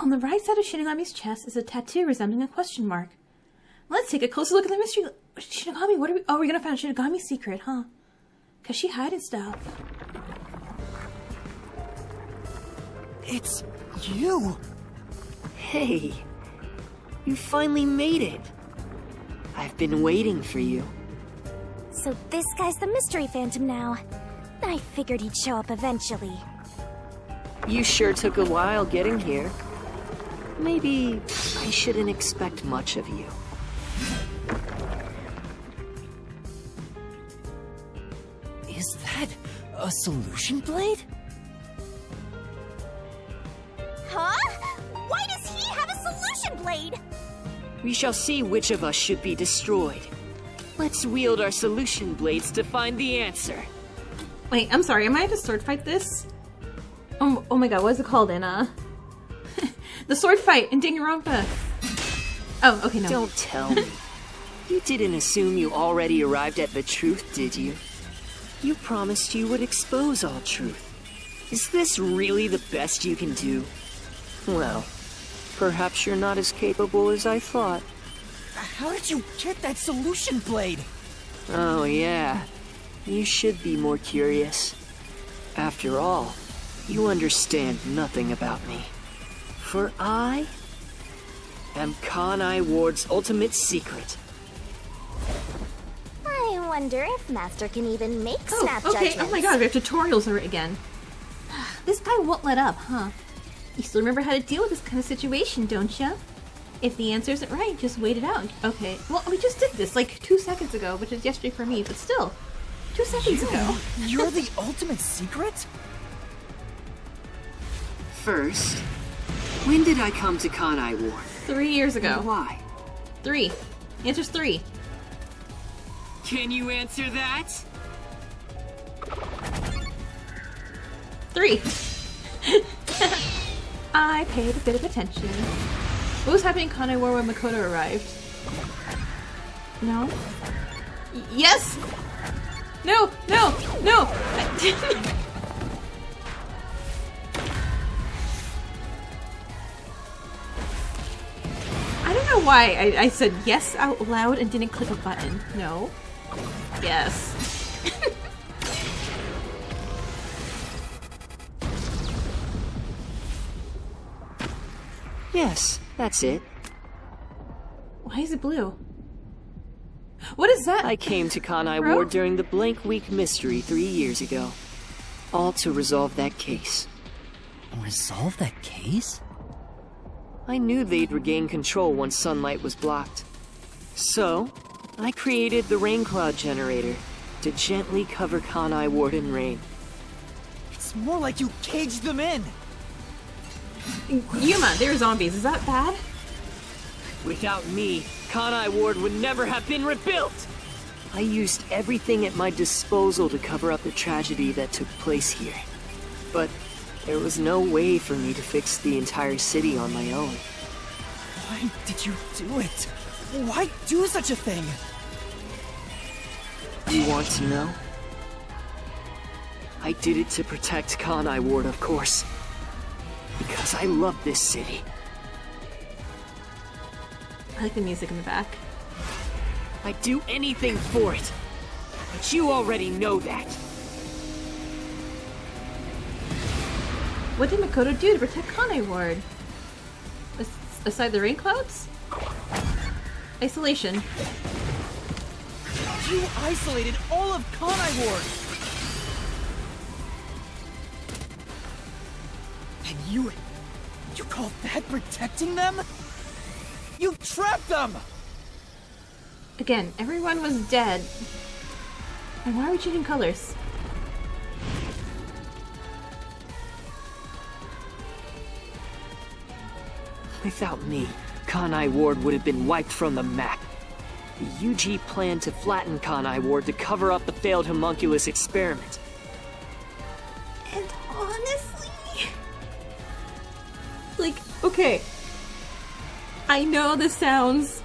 On the right side of Shinigami's chest is a tattoo resembling a question mark. Let's take a closer look at the mystery. Shinigami, what are we... Oh, we're gonna find Shinigami's secret, huh? Cause she hiding stuff. It's you! Hey, you finally made it. I've been waiting for you. So this guy's the Mystery Phantom now. I figured he'd show up eventually. You sure took a while getting here. Maybe I shouldn't expect much of you. Is that a solution blade? Huh? Why does he have a solution blade? We shall see which of us should be destroyed. Let's wield our solution blades to find the answer. Wait, I'm sorry, am I to sword fight this? Oh my god, what is it called in, the sword fight in Danganronpa. Oh, okay, no. Don't tell me. You didn't assume you already arrived at the truth, did you? You promised you would expose all truth. Is this really the best you can do? Well, perhaps you're not as capable as I thought. How did you get that solution blade? Oh yeah, you should be more curious. After all, you understand nothing about me. For I am Kanai Ward's ultimate secret. I wonder if Master can even make snap okay. judgments. Oh my god, we have tutorials again. This guy won't let up, huh? You still remember how to deal with this kind of situation, don't ya? If the answer isn't right, just wait it out. Okay, well, we just did this like 2 seconds ago, which is yesterday for me, but still, 2 seconds ago. You're the ultimate secret? First, when did I come to Kanai Ward? 3 years ago. And why? 3. The answer's 3. Can you answer that? 3. I paid a bit of attention. What was happening in Kanai Ward when Makoto arrived? No? Yes! No! No! No! I don't know why I said yes out loud and didn't click a button. No. Yes. Yes, that's it. Why is it blue? What is that? I came to Kanai Bro? Ward during the Blank Week mystery 3 years ago. All to resolve that case. Resolve that case? I knew they'd regain control once sunlight was blocked. So, I created the rain cloud generator to gently cover Kanai Ward in rain. It's more like you caged them in. Yuma, they're zombies. Is that bad? Without me, Kanai Ward would never have been rebuilt! I used everything at my disposal to cover up the tragedy that took place here. But there was no way for me to fix the entire city on my own. Why did you do it? Why do such a thing? You want to know? I did it to protect Kanai Ward, of course. Because I love this city. I like the music in the back. I'd do anything for it. But you already know that. What did Makoto do to protect Kanai Ward? Aside the rain clouds? Isolation. You isolated all of Kanai Ward! And you call that protecting them? You trapped them! Again, everyone was dead. And why are we changing colors? Without me, Kanai Ward would have been wiped from the map. The UG planned to flatten Kanai Ward to cover up the failed homunculus experiment. And honestly... Like, okay. I know this sounds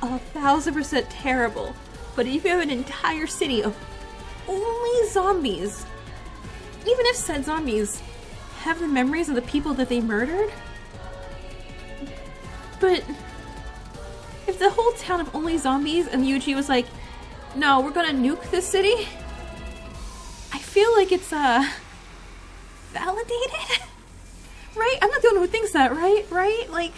1000% terrible, but if you have an entire city of only zombies, even if said zombies have the memories of the people that they murdered, But if the whole town of only zombies and Yuji was like, no, we're gonna nuke this city, I feel like it's, validated? Right? I'm not the one who thinks that, right? Right? Like,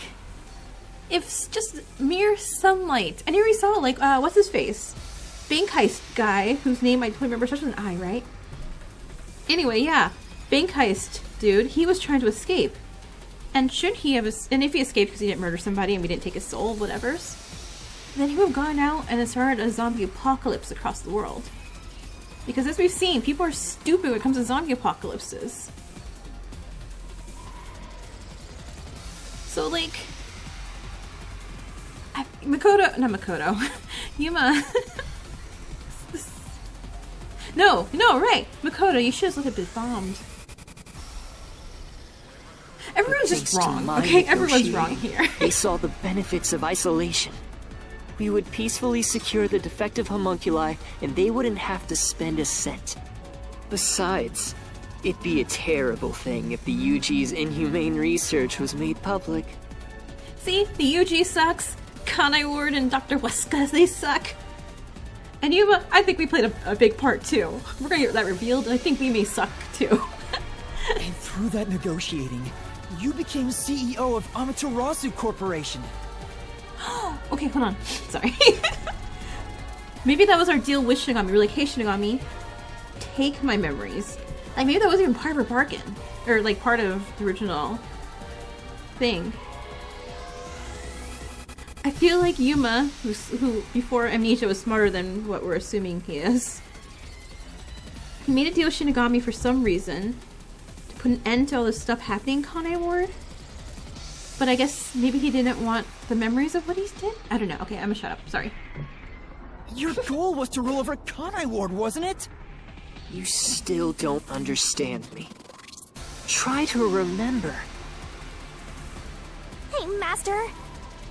if it's just mere sunlight. And here we saw, like, what's his face? Bank heist guy, whose name I totally remember starts with an I, right? Anyway, yeah. Bank heist dude, he was trying to escape. And should he have, and if he escaped because he didn't murder somebody and we didn't take his soul, whatever's, then he would have gone out and started a zombie apocalypse across the world. Because as we've seen, people are stupid when it comes to zombie apocalypses. So, like, not Makoto, Yuma. No, right. Makoto, you should have let it be bombed. Everyone's just wrong, okay? Everyone's wrong here. They saw the benefits of isolation. We would peacefully secure the defective homunculi, and they wouldn't have to spend a cent. Besides, it'd be a terrible thing if the UG's inhumane research was made public. See? The UG sucks. Kanai Ward and Dr. Weska, they suck. And Yuma, I think we played a big part too. We're gonna get that revealed, and I think we may suck too. And through that negotiating, you became CEO of Amaterasu Corporation. Okay, hold on. Sorry. Maybe that was our deal with Shinigami. We were like, hey Shinigami, take my memories. Like, maybe that wasn't even part of our bargain. Or, like, part of the original thing. I feel like Yuma, who before Amnesia was smarter than what we're assuming he is, he made a deal with Shinigami for some reason to put an end to all this stuff happening in Kanai Ward. But I guess maybe he didn't want the memories of what he did? I don't know. Okay, I'm gonna shut up. Sorry. Your goal was to rule over Kanai Ward, wasn't it? You still don't understand me. Try to remember. Hey, Master.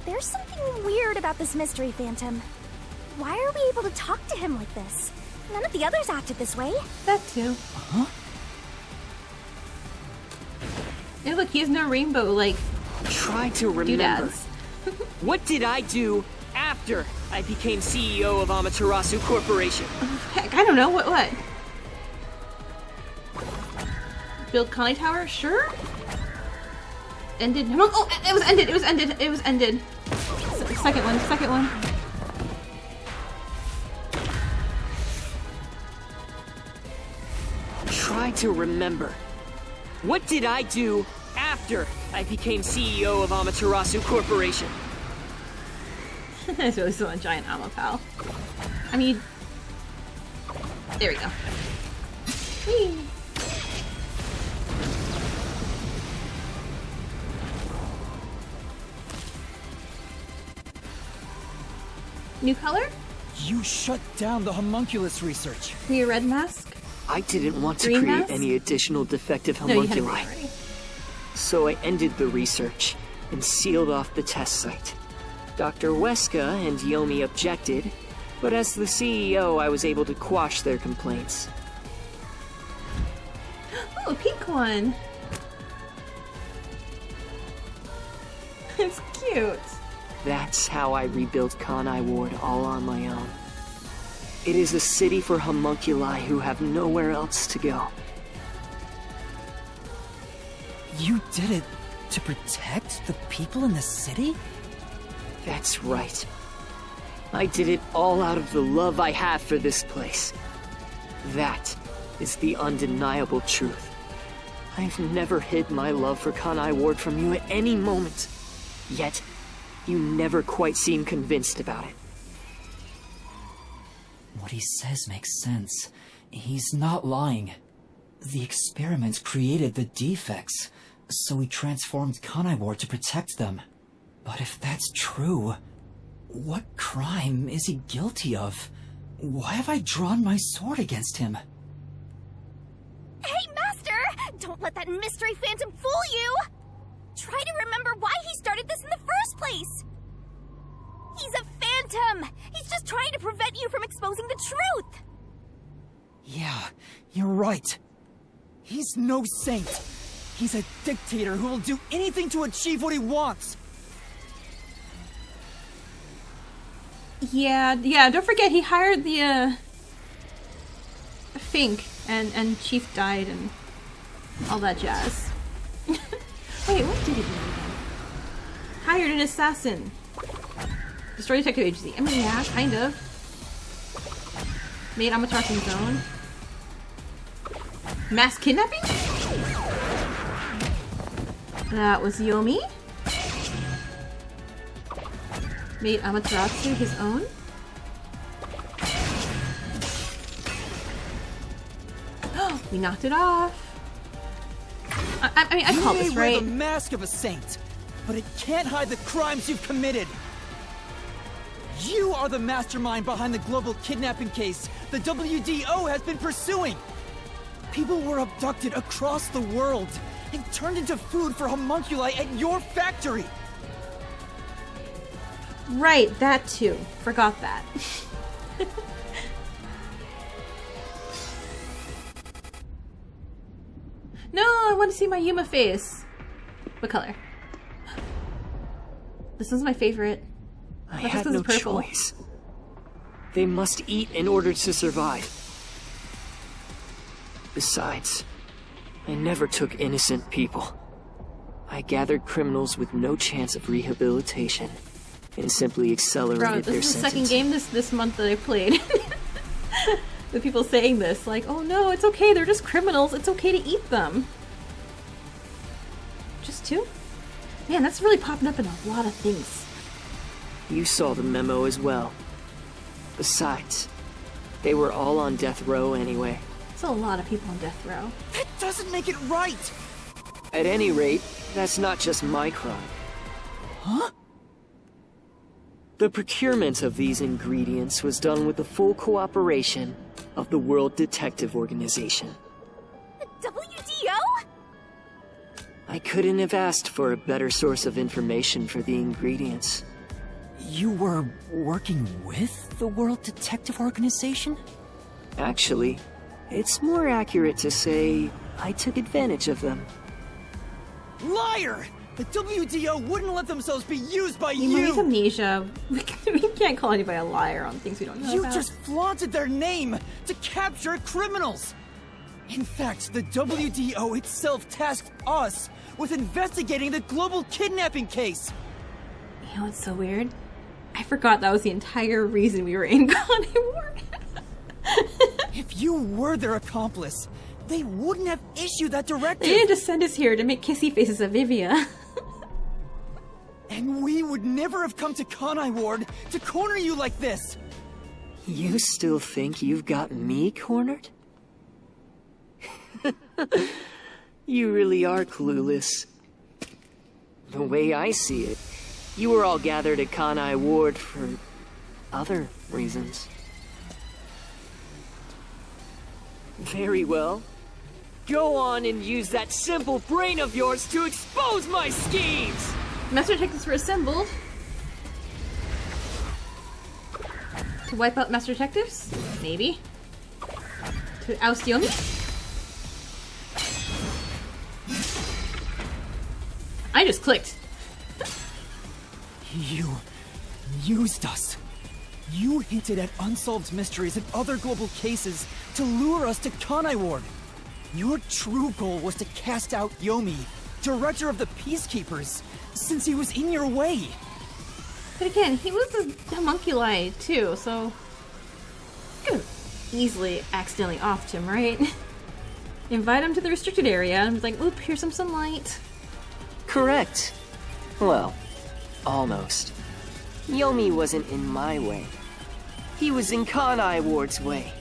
There's something weird about this mystery phantom. Why are we able to talk to him like this? None of the others acted this way. That too. Huh? And look, he has no rainbow, like, Try to remember. doodads. What did I do after I became CEO of Amaterasu Corporation? Heck, I don't know. What? Build Connie Tower? Sure? Ended. Oh, it was ended. It was ended. It was ended. Second one. Second one. Try to remember. What did I do after I became CEO of Amaterasu Corporation? It's really still a giant Amapal. I mean, there we go. Whee. New color? You shut down the homunculus research. New red mask? I didn't want to Green create mask? any additional defective No, you had it homunculi. already. So I ended the research and sealed off the test site. Dr. Weska and Yomi objected, but as the CEO, I was able to quash their complaints. Oh, a pink one. It's cute. That's how I rebuilt Kanai Ward all on my own. It is a city for homunculi who have nowhere else to go. You did it to protect the people in the city? That's right. I did it all out of the love I have for this place. That is the undeniable truth. I've never hid my love for Kanai Ward from you at any moment. Yet, you never quite seem convinced about it. What he says makes sense. He's not lying. The experiments created the defects, so we transformed Kanai Ward to protect them. But if that's true, what crime is he guilty of? Why have I drawn my sword against him? Hey, Master! Don't let that mystery phantom fool you! Try to remember why he started this in the first place! He's a phantom! He's just trying to prevent you from exposing the truth! Yeah, you're right. He's no saint. He's a dictator who will do anything to achieve what he wants. Yeah, don't forget he hired the, Fink, and Chief died and all that jazz. Wait, what did he do again? Hired an assassin. Destroy detective agency. I mean, yeah, kind of. Made Amaterasu's own. Mass kidnapping? That was Yomi. Made Amaterasu his own. We knocked it off. I mean, I call this, You may wear right? the mask of a saint, but it can't hide the crimes you've committed. You are the mastermind behind the global kidnapping case the WDO has been pursuing. People were abducted across the world and turned into food for homunculi at your factory. Right, that too. Forgot that. No, I want to see my Yuma face. What color? This is my favorite. I What had is no purple? choice. They must eat in order to survive. Besides, I never took innocent people. I gathered criminals with no chance of rehabilitation and simply accelerated Bro, their this is the second sentence. game this month that I played. With people saying this, like, oh no, it's okay, they're just criminals, it's okay to eat them. Just two? Man, that's really popping up in a lot of things. You saw the memo as well. Besides, they were all on death row anyway. There's a lot of people on death row. That doesn't make it right. At any rate, that's not just my crime. Huh? The procurement of these ingredients was done with the full cooperation of the World Detective Organization. The WDO? I couldn't have asked for a better source of information for the ingredients. You were working with the World Detective Organization? Actually, it's more accurate to say I took advantage of them. Liar! The WDO wouldn't let themselves be used by You might have you! amnesia. We can't call anybody a liar on things we don't know You about. just flaunted their name to capture criminals! In fact, the WDO itself tasked us with investigating the global kidnapping case! You know what's so weird? I forgot that was the entire reason we were in Conway. If you were their accomplice, they wouldn't have issued that They directive! didn't just send us here to make kissy faces at Vivia. And we would never have come to Kanai Ward to corner you like this! You still think you've got me cornered? You really are clueless. The way I see it, you were all gathered at Kanai Ward for other reasons. Very well. Go on and use that simple brain of yours to expose my schemes! Master Detectives were assembled to wipe out Master Detectives? Maybe. To oust Yomi? I just clicked. You used us. You hinted at unsolved mysteries and other global cases to lure us to Kanai Ward. Your true goal was to cast out Yomi, director of the Peacekeepers, since he was in your way. But again, he was a homunculi too, so could have easily accidentally offed him, right? Invite him to the restricted area and be like, oop, here's some sunlight. Correct. Well, almost. Yomi wasn't in my way. He was in Kanai Ward's way.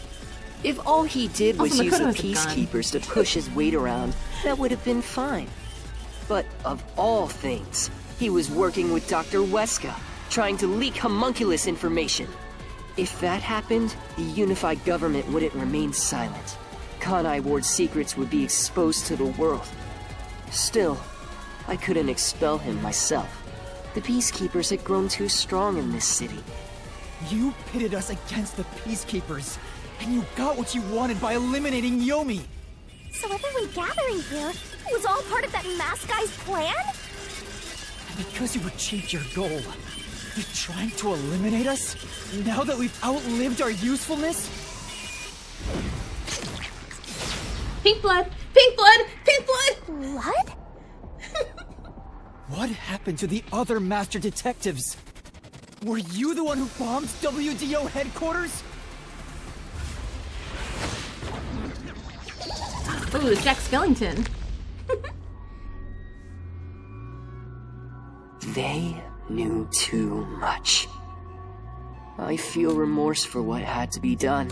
If all he did was Also, use the Makoto has a gun. Peacekeepers to push his weight around, that would have been fine. But of all things, he was working with Dr. Weska, trying to leak homunculus information. If that happened, the unified government wouldn't remain silent. Kanai Ward's secrets would be exposed to the world. Still, I couldn't expel him myself. The Peacekeepers had grown too strong in this city. You pitted us against the Peacekeepers, and you got what you wanted by eliminating Yomi. So everyone gathering here was all part of that mask guy's plan? And because you achieved your goal, You're trying to eliminate us? Now that we've outlived our usefulness? Pink blood! Pink blood! Pink blood! Blood? What happened to the other master detectives? Were you the one who bombed WDO headquarters? Ooh, it's Jack Skellington. They knew too much. I feel remorse for what had to be done.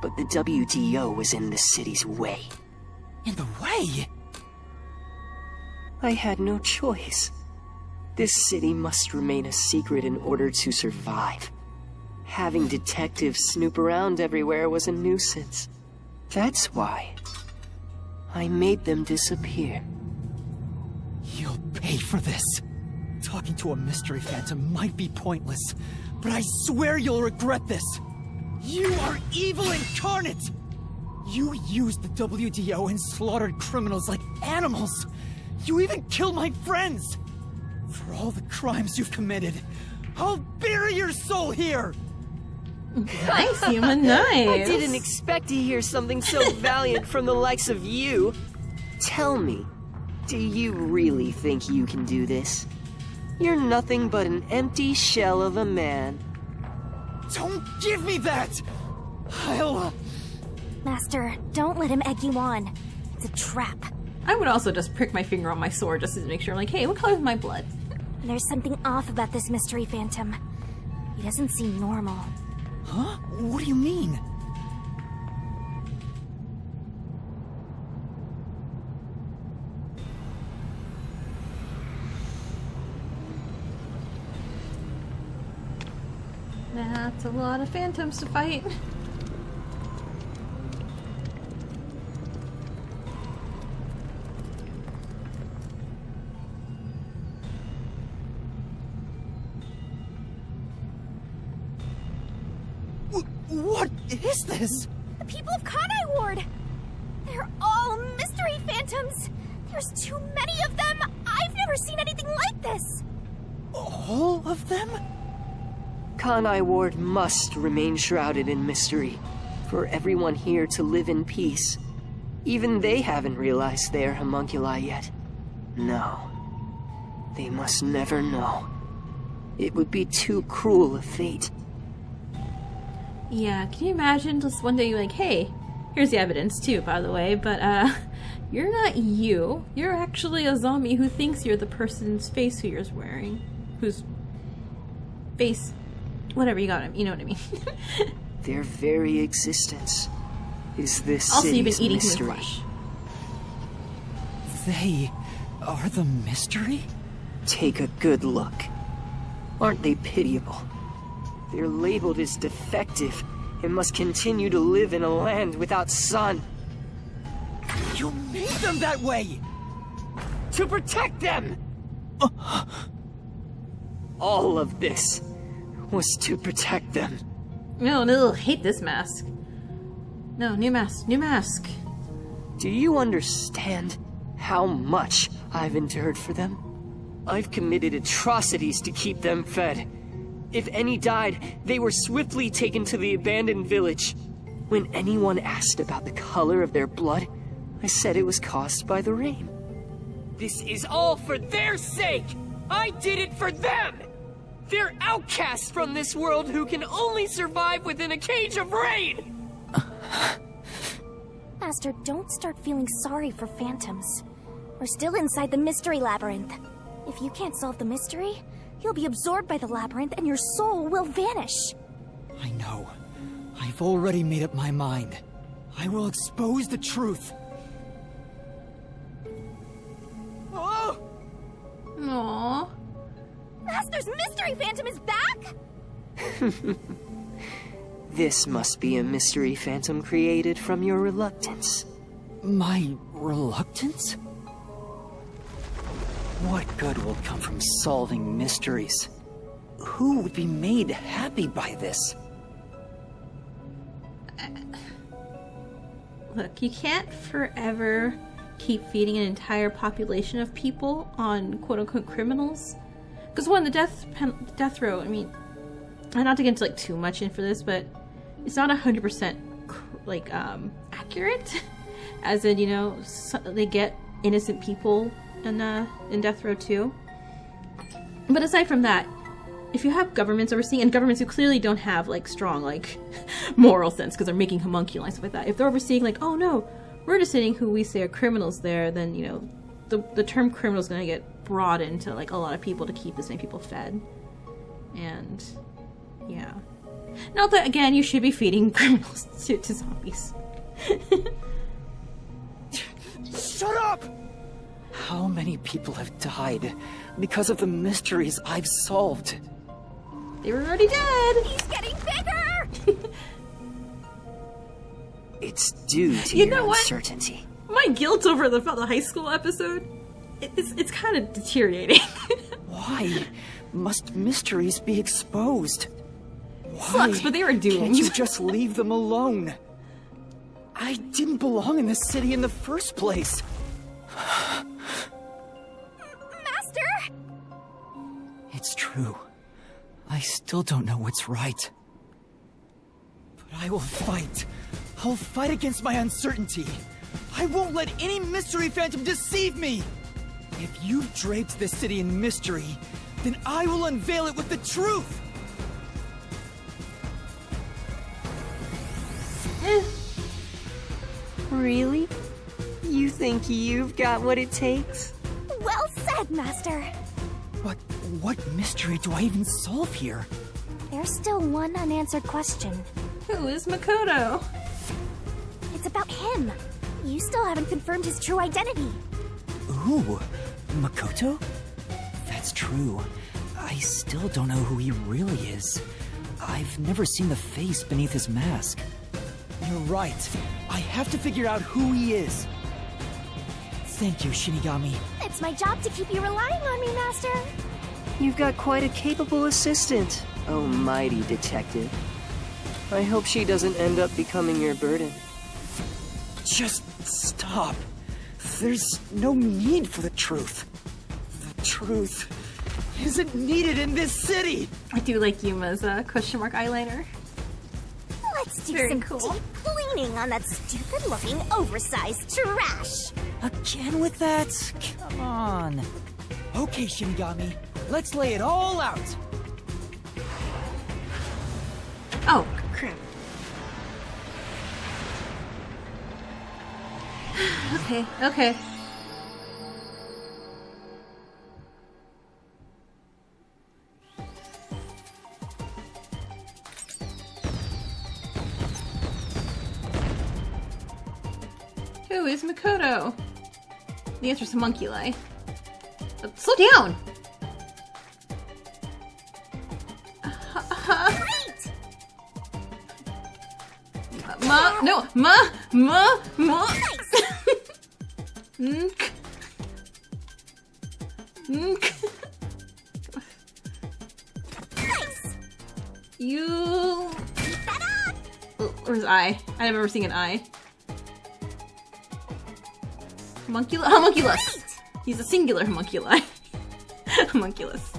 But the WDO was in the city's way. In the way? I had no choice. This city must remain a secret in order to survive. Having detectives snoop around everywhere was a nuisance. That's why I made them disappear. You'll pay for this. Talking to a mystery phantom might be pointless, but I swear you'll regret this. You are evil incarnate! You used the WDO and slaughtered criminals like animals! You even killed my friends! For all the crimes you've committed, I'll bury your soul here! Nice, human, nice. I didn't expect to hear something so valiant from the likes of you. Tell me, do you really think you can do this? You're nothing but an empty shell of a man. Don't give me that! I'll... Master, don't let him egg you on. It's a trap. I would also just prick my finger on my sword just to make sure I'm like, hey, what color is my blood? There's something off about this mystery phantom. He doesn't seem normal. Huh? What do you mean? That's a lot of phantoms to fight. What is this? The people of Kanai Ward! They're all mystery phantoms! There's too many of them! I've never seen anything like this! All of them? Kanai Ward must remain shrouded in mystery, for everyone here to live in peace. Even they haven't realized they are homunculi yet. No. They must never know. It would be too cruel a fate. Yeah, can you imagine just one day you're like, hey, here's the evidence too, by the way, but you're not you. You're actually a zombie who thinks you're the person's face who you're wearing. Whose face, whatever, you got him, you know what I mean. Their very existence is this Also, you've been city's eating mystery. human flesh. They are the mystery? Take a good look. Aren't they pitiable? They're labeled as defective and must continue to live in a land without sun. You made them that way! To protect them! All of this was to protect them. No, hate this mask. No, new mask, new mask. Do you understand how much I've endured for them? I've committed atrocities to keep them fed. If any died, they were swiftly taken to the abandoned village. When anyone asked about the color of their blood, I said it was caused by the rain. This is all for their sake! I did it for them! They're outcasts from this world who can only survive within a cage of rain! Master, don't start feeling sorry for phantoms. We're still inside the mystery labyrinth. If you can't solve the mystery, you'll be absorbed by the labyrinth and your soul will vanish. I know. I've already made up my mind. I will expose the truth. Oh! Aww. Master's mystery phantom is back? This must be a mystery phantom created from your reluctance. My reluctance? What good will come from solving mysteries? Who would be made happy by this? Look, you can't forever keep feeding an entire population of people on quote-unquote criminals. Because one, the death row, I mean, not to get into like too much in for this, but it's not 100% like accurate. As in, you know, they get innocent people in death row too. But aside from that, if you have governments overseeing, and governments who clearly don't have like strong like moral sense because they're making homunculi and stuff like that, if they're overseeing like, oh no, we're deciding who we say are criminals there, then you know the term criminal is going to get broadened to like a lot of people to keep the same people fed. And yeah, not that again you should be feeding criminals to zombies. Shut up! How many people have died because of the mysteries I've solved? They were already dead! He's getting bigger! It's due to You your know what? uncertainty. My guilt over the high school episode, it's kind of deteriorating. Why must mysteries be exposed? Why Sucks, but they were doomed. can't you just leave them alone? I didn't belong in this city in the first place. Master! It's true. I still don't know what's right. But I will fight. I'll fight against my uncertainty. I won't let any mystery phantom deceive me! If you've draped this city in mystery, then I will unveil it with the truth! Really? You think you've got what it takes? Well said, Master. But what mystery do I even solve here? There's still one unanswered question. Who is Makoto? It's about him. You still haven't confirmed his true identity. Ooh, Makoto? That's true. I still don't know who he really is. I've never seen the face beneath his mask. You're right. I have to figure out who he is. Thank you, Shinigami. It's my job to keep you relying on me, Master. You've got quite a capable assistant, oh mighty detective. I hope she doesn't end up becoming your burden. Just stop. There's no need for the truth. The truth isn't needed in this city. I do like Yuma's question mark eyeliner. Let's do Very some cool. deep cleaning on that stupid-looking, oversized trash. Again with that? Come on. Okay, Shinigami. Let's lay it all out. Oh, crap. Okay. Who is Makoto? The answer's homunculi. Slow down! Great! Ma. Nice! Nk. Nice! You. Keep that up! Oh, where's I? I remember seeing an I. Homunculus. Great! He's a singular homunculi. Homunculus.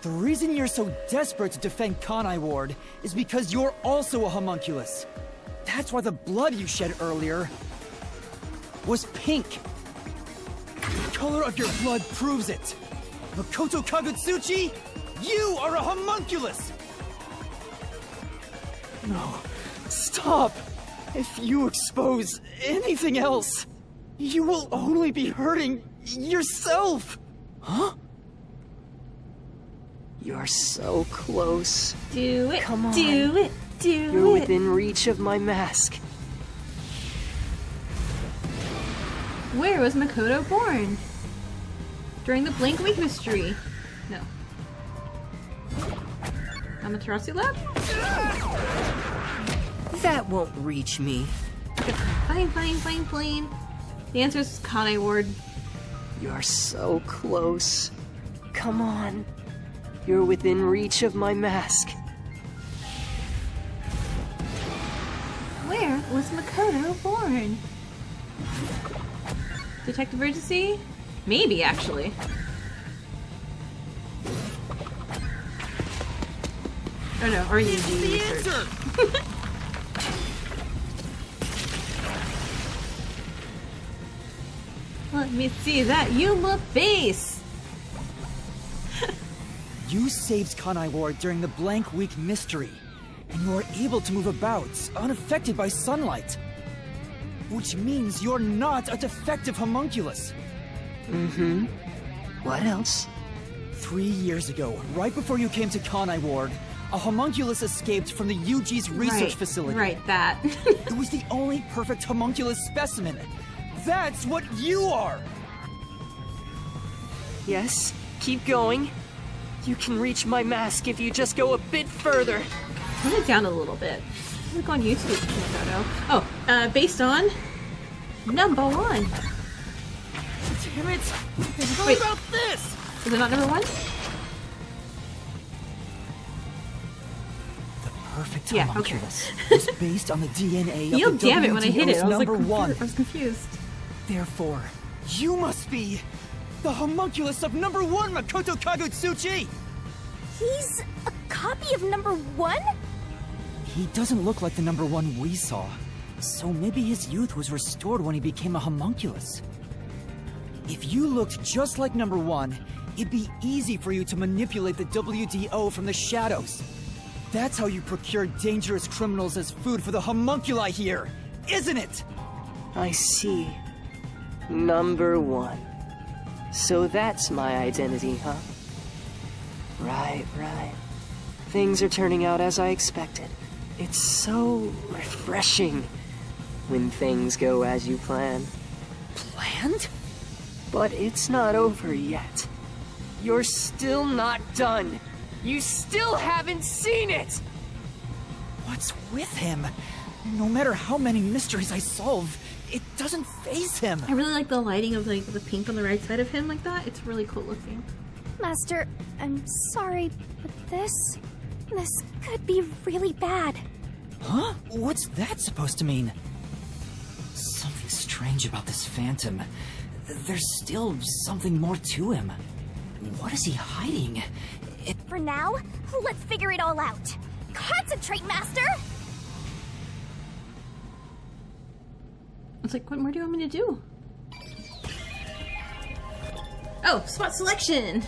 The reason you're so desperate to defend Kanai Ward is because you're also a homunculus. That's why the blood you shed earlier was pink. The color of your blood proves it. Makoto Kagutsuchi, you are a homunculus! No, stop! If you expose anything else, you will only be hurting yourself! Huh? You're so close. Do it. Come on. Do it. Do You're it. within reach of my mask. Where was Makoto born? During the Blank Week mystery. No. Amaterasu lab? That won't reach me. Fine. The answer is Kanai Ward. You're so close. Come on. You're within reach of my mask. Where was Makoto born? Detective Urgency? Maybe, actually. Oh no, or you do The research. answer! Let me see that Yuma face! You saved Kanai Ward during the Blank Week mystery, and you are able to move about, unaffected by sunlight. Which means you're not a defective homunculus. Mm-hmm. What else? 3 years ago, right before you came to Kanai Ward, a homunculus escaped from the UG's research facility. Right, that. It was the only perfect homunculus specimen. That's what you are! Yes, keep going. You can reach my mask if you just go a bit further. Turn it down a little bit. Look on YouTube, Makoto. Oh, based on number 1. Damn it! How Wait. about this? Is it not number 1? The perfect Yeah, homunculus was based on the DNA of You'll the damn it when I hit it. WDO's I was like, number 1. I was confused. Therefore, you must be the homunculus of number 1, Makoto Kagutsuchi! He's a copy of number 1? He doesn't look like the number 1 we saw, so maybe his youth was restored when he became a homunculus. If you looked just like number 1, it'd be easy for you to manipulate the WDO from the shadows. That's how you procure dangerous criminals as food for the homunculi here, isn't it? I see. Number 1. So that's my identity, huh? Right. Things are turning out as I expected. It's so refreshing when things go as you plan. Planned? But it's not over yet. You're still not done. You still haven't seen it! What's with him? No matter how many mysteries I solve, it doesn't faze him. I really like the lighting of like the pink on the right side of him like that. It's really cool looking. Master, I'm sorry, but this could be really bad. Huh? What's that supposed to mean? Something strange about this phantom. There's still something more to him. What is he hiding? For now, let's figure it all out. Concentrate, Master! It's like, what more do you want me to do? Oh, spot selection!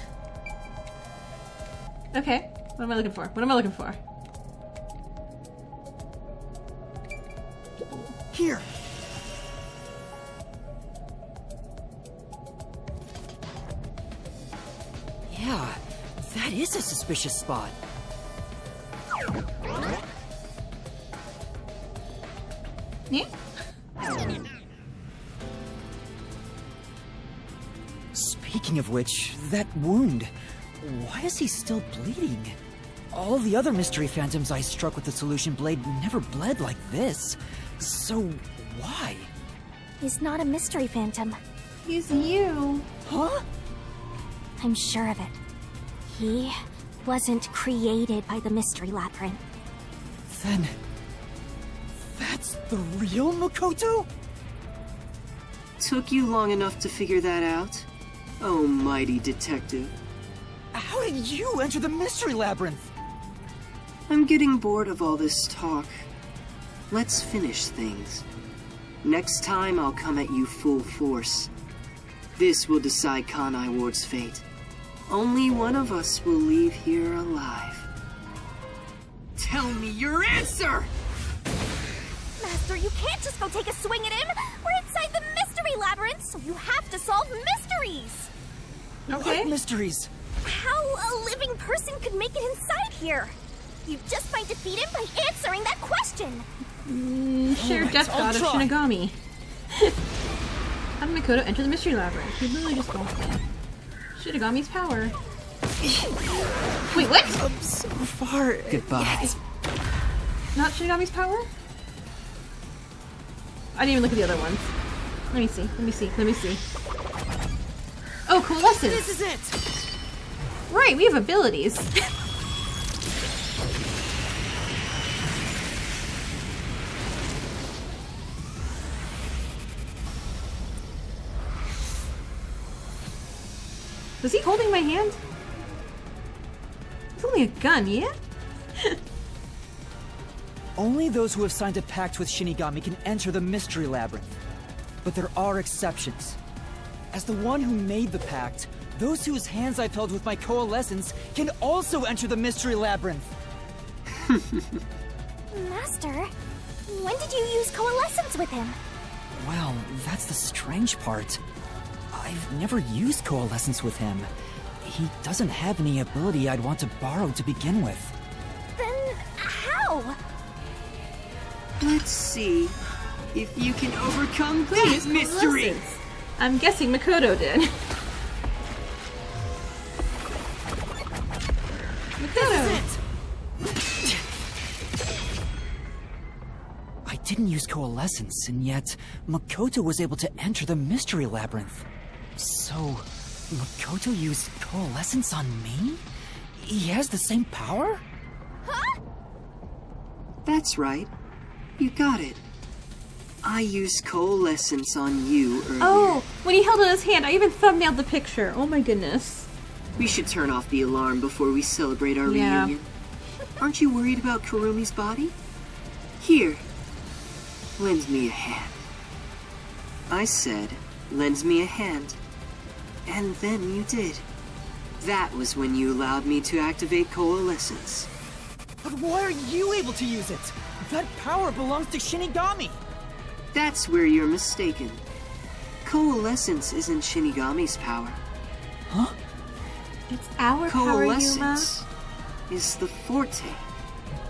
Okay, what am I looking for? What am I looking for? Here. Yeah, that is a suspicious spot. Yeah? Speaking of which, that wound. Why is he still bleeding? All the other mystery phantoms I struck with the solution blade never bled like this. So, why? He's not a mystery phantom. He's you. Huh? I'm sure of it. He wasn't created by the Mystery Labyrinth. Then... that's the real Makoto? Took you long enough to figure that out? Oh, mighty detective. How did you enter the mystery labyrinth? I'm getting bored of all this talk. Let's finish things. Next time I'll come at you full force. This will decide Kanai Ward's fate. Only one of us will leave here alive. Tell me your answer! Master, you can't just go take a swing at him! We're inside the Mystery Labyrinth, so you have to solve mysteries! Okay. What mysteries? How a living person could make it inside here? You just might defeat him by answering that question! Share Alright, death I'll god of try. Shinigami. How did Makoto enter the mystery labyrinth? He literally just bumped in. Shinigami's power. Wait, what? I'm so far. Goodbye. Not Shinigami's power? I didn't even look at the other ones. Let me see. Oh, coalescence! This is it! Right, we have abilities. Was he holding my hand? It's only a gun, yeah? Only those who have signed a pact with Shinigami can enter the Mystery Labyrinth. But there are exceptions. As the one who made the pact, those whose hands I've held with my coalescence can also enter the Mystery Labyrinth. Master, when did you use coalescence with him? Well, that's the strange part. I've never used coalescence with him. He doesn't have any ability I'd want to borrow to begin with. Then how? Let's see if you can overcome that mystery. Coalescence. I'm guessing Makoto did. Makoto! I didn't use coalescence, and yet Makoto was able to enter the Mystery Labyrinth. So, Makoto used coalescence on me? He has the same power? That's right. You got it. I used coalescence on you earlier. Oh, when he held out his hand, I even thumbnailed the picture. Oh my goodness. We should turn off the alarm before we celebrate our Yeah. reunion. Aren't you worried about Kurumi's body? Here, lend me a hand. I said, lend me a hand. And then you did. That was when you allowed me to activate coalescence. But why are you able to use it? That power belongs to Shinigami. That's where you're mistaken. Coalescence isn't Shinigami's power. It's our power, Yuma. Coalescence is the forte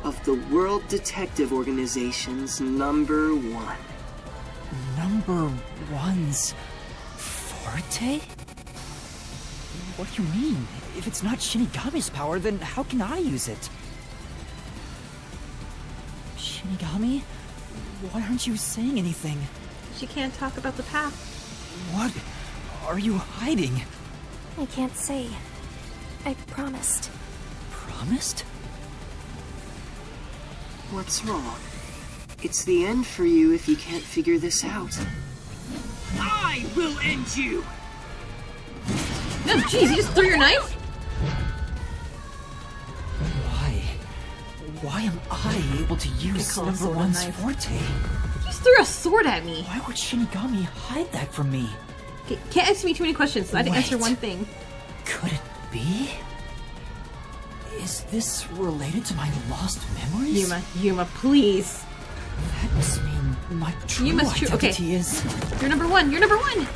of the World Detective Organization's #1. Number one's forte? What do you mean? If it's not Shinigami's power, then how can I use it? Shinigami? Why aren't you saying anything? She can't talk about the path. What are you hiding? I can't say. I promised. Promised? What's wrong? It's the end for you if you can't figure this out. I will end you! No, jeez, you just threw your knife? Why? Why am I able to use call a number sword a one's knife. forte? You just threw a sword at me. Why would Shinigami hide that from me? Okay, can't ask me too many questions, so I had to answer Wait. one thing. Could it be? Is this related to my lost memories? Yuma, please. That must mean my true Yuma's true- okay. identity is... You're number one. You're number one.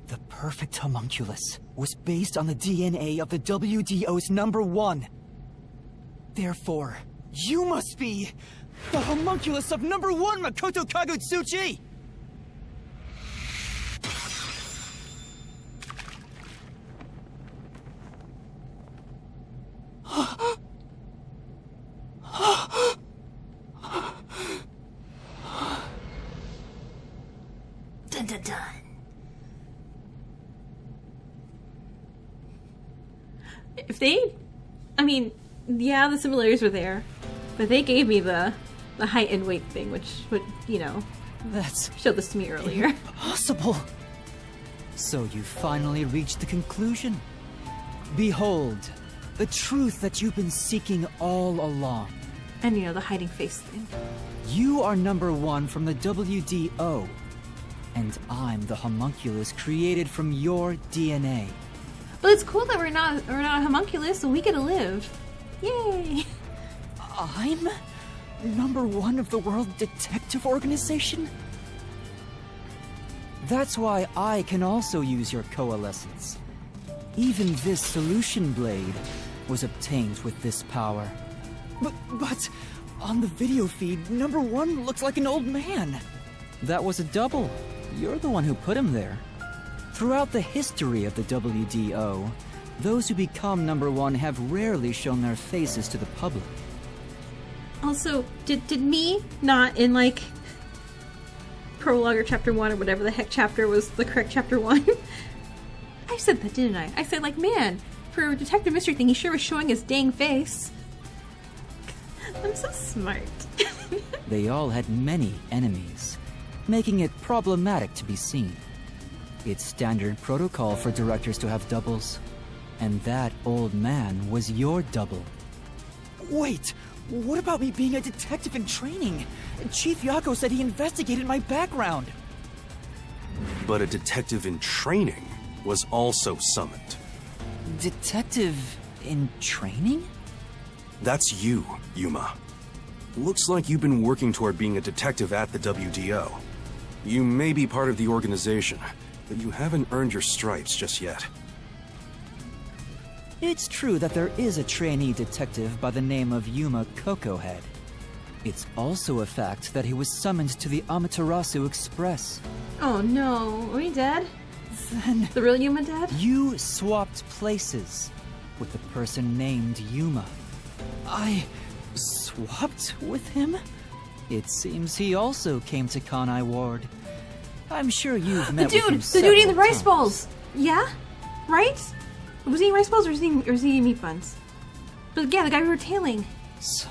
The perfect homunculus was based on the DNA of the WDO's #1. Therefore, you must be the homunculus of #1 Makoto Kagutsuchi! Dun dun dun. If they, I mean, yeah, the similarities were there, but they gave me the height and weight thing, which would, you know, That's showed this to me earlier. impossible! So you finally reached the conclusion? Behold, the truth that you've been seeking all along. And you know, the hiding face thing. You are #1 from the WDO, and I'm the homunculus created from your DNA. But it's cool that we're not a homunculus, and we get to live. Yay! I'm #1 of the World Detective Organization? That's why I can also use your coalescence. Even this solution blade was obtained with this power. But on the video feed, number 1 looks like an old man. That was a double. You're the one who put him there. Throughout the history of the WDO, those who become number 1 have rarely shown their faces to the public. Also, did me not in like prologue or chapter 1 or whatever the heck chapter was the correct chapter 1? I said that, didn't I? I said like, man, for a detective mystery thing, he sure was showing his dang face. I'm so smart. They all had many enemies, making it problematic to be seen. It's standard protocol for directors to have doubles, and that old man was your double. Wait, what about me being a detective in training? Chief Yako said he investigated my background. But a detective in training was also summoned. Detective in training? That's you, Yuma. Looks like you've been working toward being a detective at the WDO. You may be part of the organization, but you haven't earned your stripes just yet. It's true that there is a trainee detective by the name of Yuma Cocohead. It's also a fact that he was summoned to the Amaterasu Express. Oh no, are we dead? Then The real Yuma dead? you swapped places with a person named Yuma. I swapped with him? It seems he also came to Kanai Ward. I'm sure you've The met with him dude! The dude eating the several rice times. balls! Yeah? Right? Was he eating rice balls or was he eating meat buns? But yeah, the guy we were tailing. So,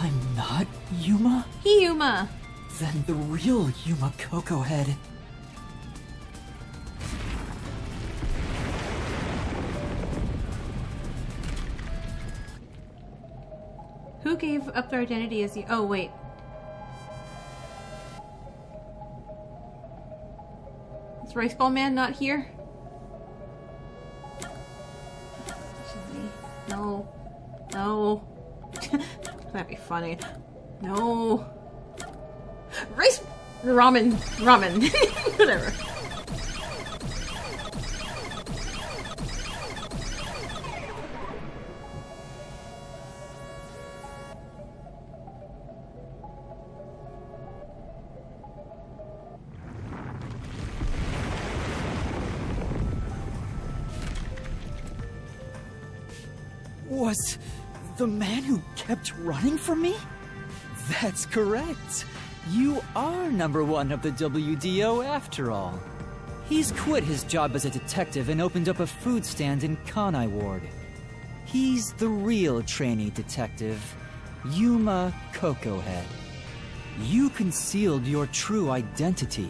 I'm not Yuma? He Yuma! Then the real Yuma Cocohead. Who gave up their identity as you? Oh, wait. Is Rice Ball Man not here? No. No. That'd be funny. No. Rice... Ramen. Ramen. Whatever. Was the man who kept running from me? That's correct. You are number 1 of the WDO after all. He's quit his job as a detective and opened up a food stand in Kanai Ward. He's the real trainee detective, Yuma Cocohead. You concealed your true identity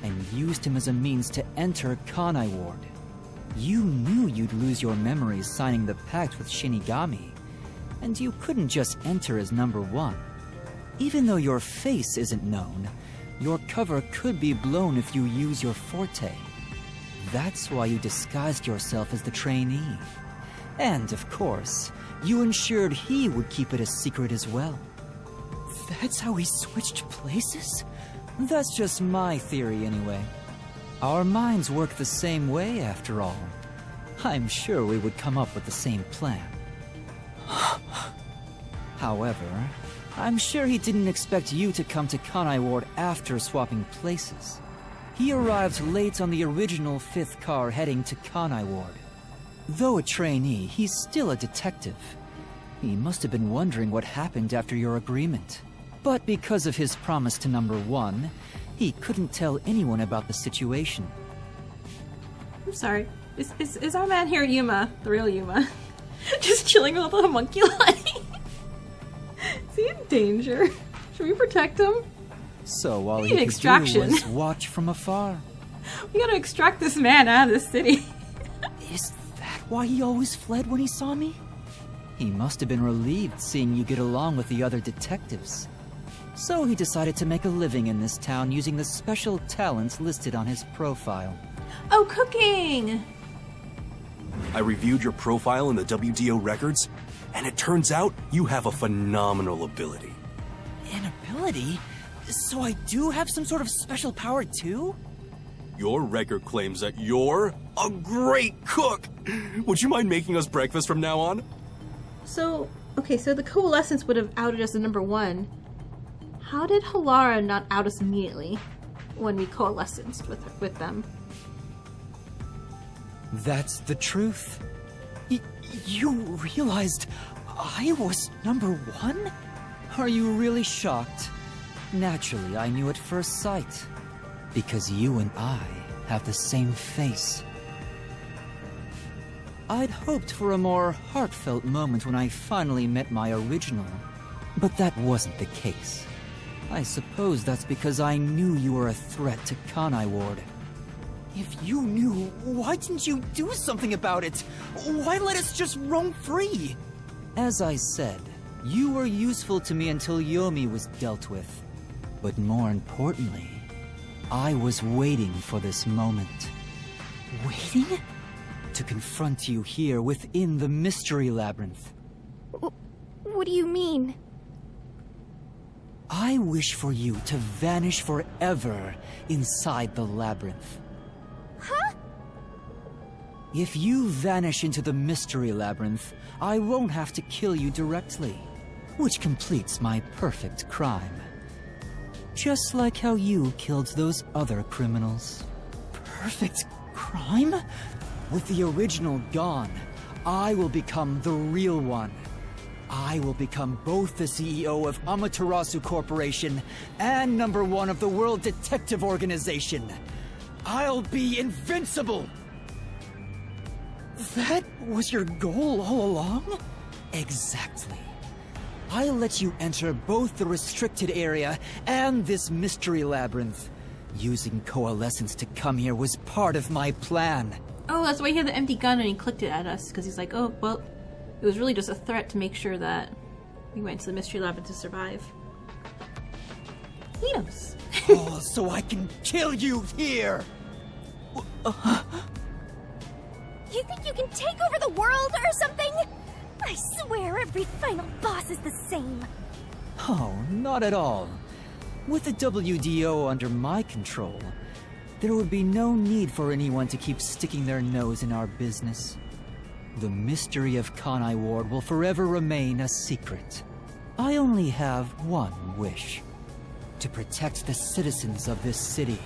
and used him as a means to enter Kanai Ward. You knew you'd lose your memories signing the pact with Shinigami, and you couldn't just enter as number 1. Even though your face isn't known, your cover could be blown if you use your forte. That's why you disguised yourself as the trainee. And, of course, you ensured he would keep it a secret as well. That's how we switched places? That's just my theory anyway. Our minds work the same way after all. I'm sure we would come up with the same plan. However, I'm sure he didn't expect you to come to Kanai Ward after swapping places. He arrived late on the original 5th car heading to Kanai Ward. Though a trainee, he's still a detective. He must have been wondering what happened after your agreement. But because of his promise to number 1, he couldn't tell anyone about the situation. I'm sorry. Is our man here Yuma, the real Yuma, just chilling with all the homunculi? Is he in danger? Should we protect him? So all We he need could extraction. do was watch from afar. We gotta extract this man out of this city. Is that why he always fled when he saw me? He must have been relieved seeing you get along with the other detectives. So he decided to make a living in this town using the special talents listed on his profile. Oh, cooking! I reviewed your profile in the WDO records, and it turns out you have a phenomenal ability. An ability? So I do have some sort of special power too? Your record claims that you're a great cook! Would you mind making us breakfast from now on? So, Okay, so the Coalescence would have outed us as number 1. How did Halara not out us immediately when we coalesced with them? That's the truth? You realized I was number 1? Are you really shocked? Naturally, I knew at first sight. Because you and I have the same face. I'd hoped for a more heartfelt moment when I finally met my original. But that wasn't the case. I suppose that's because I knew you were a threat to Kanai Ward. If you knew, why didn't you do something about it? Why let us just roam free? As I said, you were useful to me until Yomi was dealt with. But more importantly, I was waiting for this moment. Waiting? To confront you here within the Mystery Labyrinth. What do you mean? I wish for you to vanish forever inside the labyrinth. Huh? If you vanish into the Mystery Labyrinth, I won't have to kill you directly, which completes my perfect crime. Just like how you killed those other criminals. Perfect crime? With the original gone, I will become the real one. I will become both the CEO of Amaterasu Corporation and number 1 of the World Detective Organization. I'll be invincible! That was your goal all along? Exactly. I let you enter both the restricted area and this mystery labyrinth. Using Coalescence to come here was part of my plan. Oh, that's why he had the empty gun and he clicked it at us, because he's like, oh, well, it was really just a threat to make sure that we went to the Mystery Labyrinth to survive. He knows. Oh, so I can kill you here! You think you can take over the world or something? I swear every final boss is the same. Oh, not at all. With the WDO under my control, there would be no need for anyone to keep sticking their nose in our business. The mystery of Kanai Ward will forever remain a secret. I only have one wish. To protect the citizens of this city.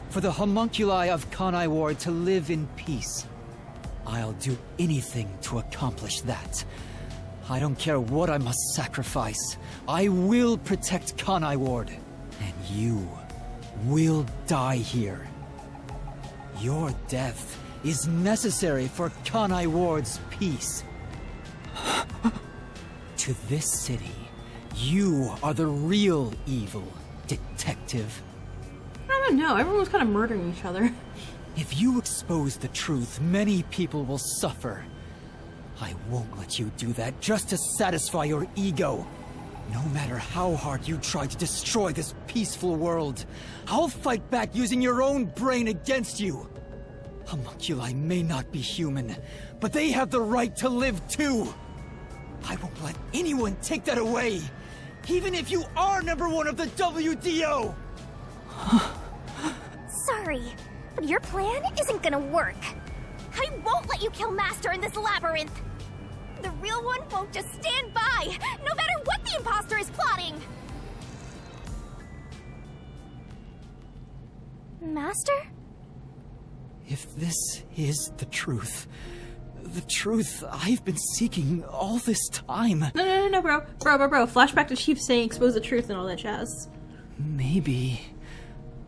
For the homunculi of Kanai Ward to live in peace. I'll do anything to accomplish that. I don't care what I must sacrifice. I will protect Kanai Ward. And you will die here. Your death is necessary for Kanai Ward's peace. To this city, you are the real evil, detective. I don't know, everyone was kind of murdering each other. If you expose the truth, many people will suffer. I won't let you do that just to satisfy your ego. No matter how hard you try to destroy this peaceful world, I'll fight back using your own brain against you. Homunculi may not be human, but they have the right to live too. I won't let anyone take that away, even if you are number 1 of the WDO! Sorry, but your plan isn't gonna work. I won't let you kill Master in this labyrinth. The real one won't just stand by, no matter what the imposter is plotting. Master? If this is the truth I've been seeking all this time. No, bro. Flashback to Chief saying expose the truth and all that jazz. Maybe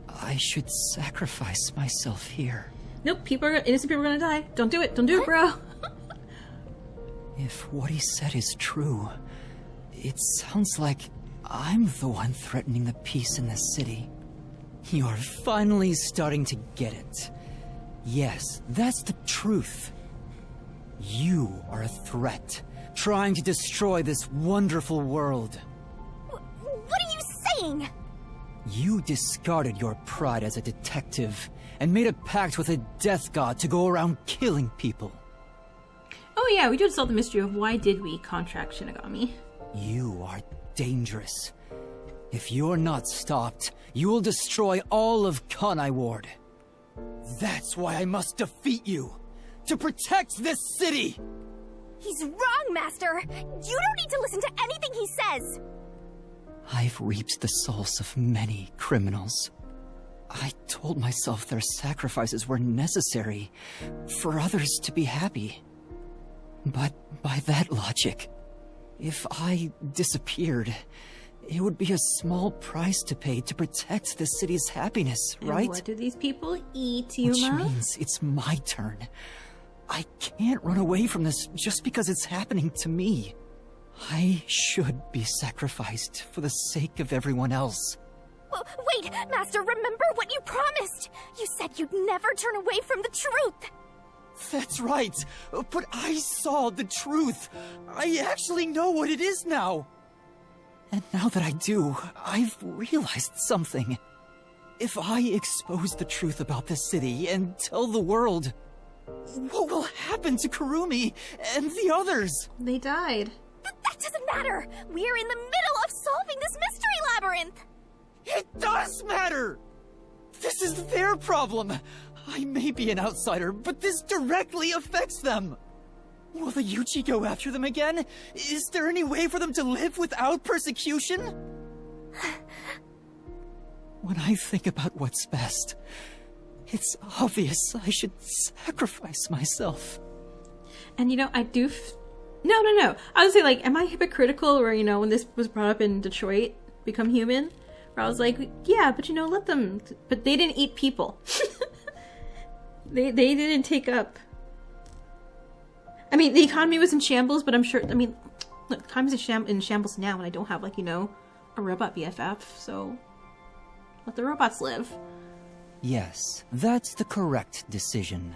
I should sacrifice myself here. Nope, innocent people are gonna die. Don't do it, bro. If what he said is true, it sounds like I'm the one threatening the peace in this city. You're finally starting to get it. Yes, that's the truth. You are a threat, trying to destroy this wonderful world. What are you saying? You discarded your pride as a detective and made a pact with a death god to go around killing people. Oh yeah, we just solved the mystery of why did we contract Shinigami. You are dangerous. If you're not stopped, you will destroy all of Kanai Ward. That's why I must defeat you! To protect this city! He's wrong, Master! You don't need to listen to anything he says! I've reaped the souls of many criminals. I told myself their sacrifices were necessary for others to be happy. But by that logic, if I disappeared, it would be a small price to pay to protect the city's happiness, And right? what do these people eat, Which Yuma? means it's my turn. I can't run away from this just because it's happening to me. I should be sacrificed for the sake of everyone else. Wait, Master, remember what you promised! You said you'd never turn away from the truth! That's right, but I saw the truth. I actually know what it is now. And now that I do, I've realized something. If I expose the truth about this city and tell the world, what will happen to Kurumi and the others? They died. That doesn't matter! We're in the middle of solving this mystery labyrinth! It does matter! This is their problem. I may be an outsider, but this directly affects them. Will the Yuchi go after them again? Is there any way for them to live without persecution? When I think about what's best, it's obvious I should sacrifice myself. And I do. No. I was say, like, am I hypocritical? Where when this was brought up in Detroit, Become Human, where I was like, yeah, but let them. But they didn't eat people. they didn't take up. I mean, the economy was in shambles, but I'm sure. I mean, look, the economy's in shambles now, and I don't have like a robot BFF, so let the robots live. Yes, that's the correct decision.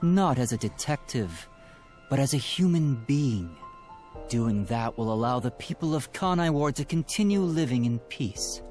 Not as a detective, but as a human being. Doing that will allow the people of Kanai Ward to continue living in peace.